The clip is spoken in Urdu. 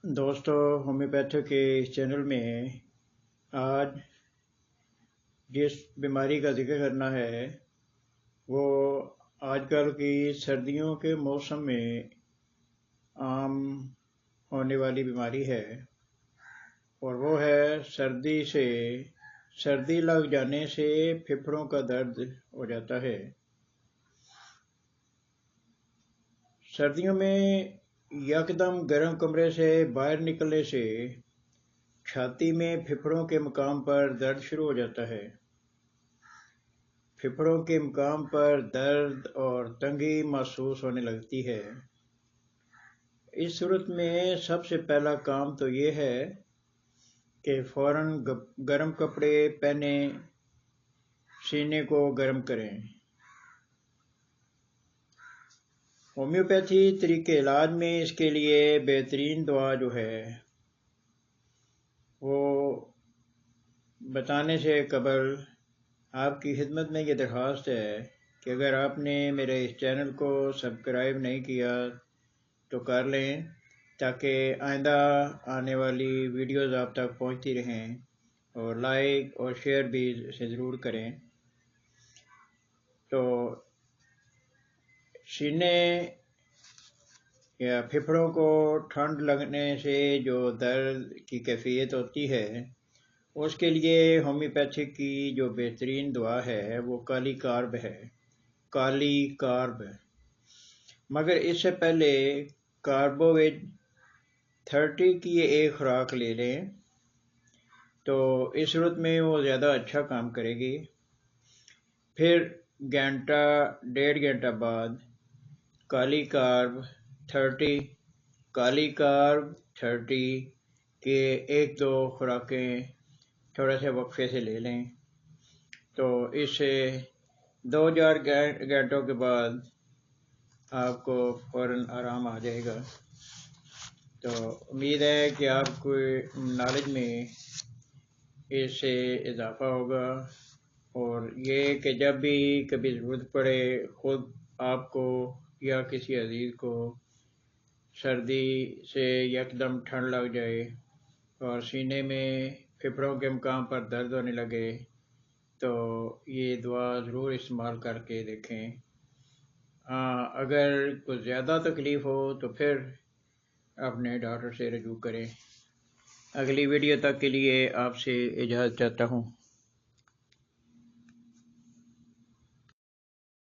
دوستو ہومیوپیتھک کے اس چینل میں آج جس بیماری کا ذکر کرنا ہے وہ آج کل کی سردیوں کے موسم میں عام ہونے والی بیماری ہے، اور وہ ہے سردی لگ جانے سے پھیپھڑوں کا درد ہو جاتا ہے۔ سردیوں میں یکدم گرم کمرے سے باہر نکلنے سے چھاتی میں پھیپھڑوں کے مقام پر درد شروع ہو جاتا ہے۔ پھیپھڑوں کے مقام پر درد اور تنگی محسوس ہونے لگتی ہے۔ اس صورت میں سب سے پہلا کام تو یہ ہے کہ فوراً گرم کپڑے پہنے سینے کو گرم کریں۔ ہومیوپیتھی طریقے علاج میں اس کے لیے بہترین دوا جو ہے وہ بتانے سے قبل آپ کی خدمت میں یہ درخواست ہے کہ اگر آپ نے میرے اس چینل کو سبسکرائب نہیں کیا تو کر لیں تاکہ آئندہ آنے والی ویڈیوز آپ تک پہنچتی رہیں، اور لائک اور شیئر بھی اسے ضرور کریں۔ تو سینے یا پھیپھڑوں کو ٹھنڈ لگنے سے جو درد کی کیفیت ہوتی ہے اس کے لیے ہومیوپیتھک کی جو بہترین دوا ہے وہ کالی کارب ہے۔ کالی کارب، مگر اس سے پہلے کاربوویج 30 کی ایک خوراک لے لیں تو اس صورت میں وہ زیادہ اچھا کام کرے گی۔ پھر گھنٹہ ڈیڑھ گھنٹہ بعد کالی کارب 30 کے ایک دو خوراکیں تھوڑے سے وقفے سے لے لیں تو اس سے 2-4 گھنٹوں کے بعد آپ کو فوراً آرام آ جائے گا۔ تو امید ہے کہ آپ کو نالج میں اس سے اضافہ ہوگا، اور یہ کہ جب بھی کبھی ضرورت پڑے خود آپ کو یا کسی عزیز کو سردی سے یکدم ٹھنڈ لگ جائے اور سینے میں پھیپھڑوں کے مقام پر درد ہونے لگے تو یہ دعا ضرور استعمال کر کے دیکھیں۔ اگر کچھ زیادہ تکلیف ہو تو پھر اپنے ڈاکٹر سے رجوع کریں۔ اگلی ویڈیو تک کے لیے آپ سے اجازت چاہتا ہوں۔